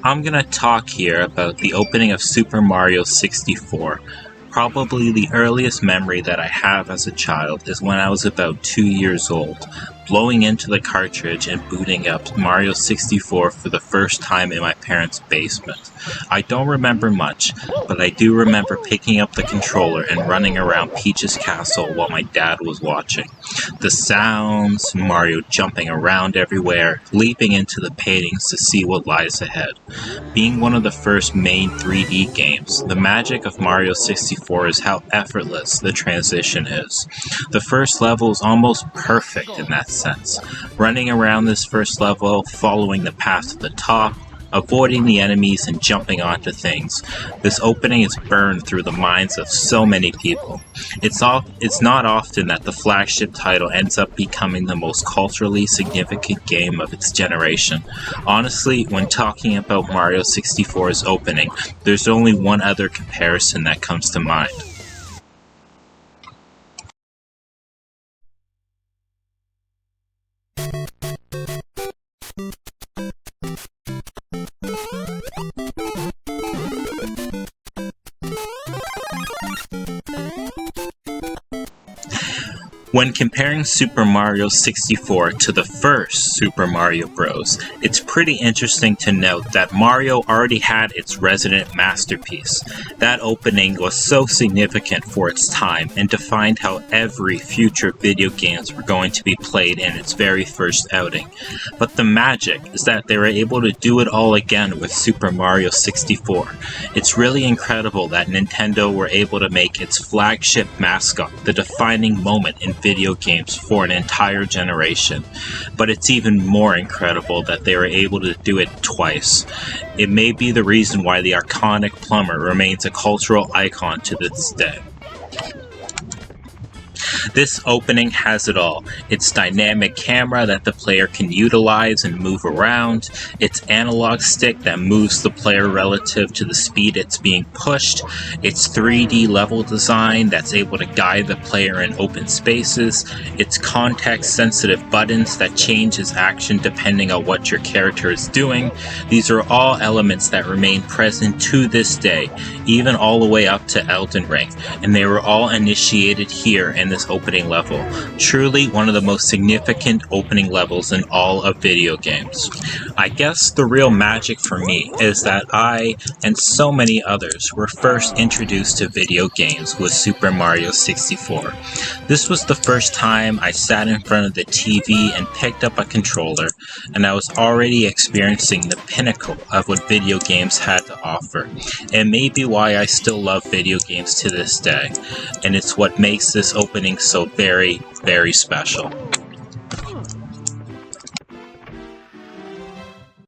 I'm gonna talk here about the opening of Super Mario 64. Probably the earliest memory that I have as a child is when I was about 2 years old, blowing into the cartridge and booting up Mario 64 for the first time in my parents' basement. I don't remember much, but I do remember picking up the controller and running around Peach's castle while my dad was watching. The sounds, Mario jumping around everywhere, leaping into the paintings to see what lies ahead. Being one of the first main 3D games, the magic of Mario 64 is how effortless the transition is. The first level is almost perfect in that sense. Running around this first level, following the path to the top, avoiding the enemies and jumping onto things. This opening is burned through the minds of so many people. It's not often that the flagship title ends up becoming the most culturally significant game of its generation. Honestly, when talking about Mario 64's opening, there's only one other comparison that comes to mind. When comparing Super Mario 64 to the first Super Mario Bros., it's pretty interesting to note that Mario already had its resident masterpiece. That opening was so significant for its time and defined how every future video games were going to be played in its very first outing. But the magic is that they were able to do it all again with Super Mario 64. It's really incredible that Nintendo were able to make its flagship mascot the defining moment in video games for an entire generation. But it's even more incredible that they were able to do it twice. It may be the reason why the iconic plumber remains a cultural icon to this day. This opening has it all. Its dynamic camera that the player can utilize and move around, its analog stick that moves the player relative to the speed it's being pushed, its 3D level design that's able to guide the player in open spaces, its context-sensitive buttons that change its action depending on what your character is doing. These are all elements that remain present to this day, even all the way up to Elden Ring, and they were all initiated here in this opening level. Truly one of the most significant opening levels in all of video games. I guess the real magic for me is that I, and so many others, were first introduced to video games with Super Mario 64. This was the first time I sat in front of the TV and picked up a controller, and I was already experiencing the pinnacle of what video games had to offer. It may be why I still love video games to this day, and it's what makes this opening so very, very special.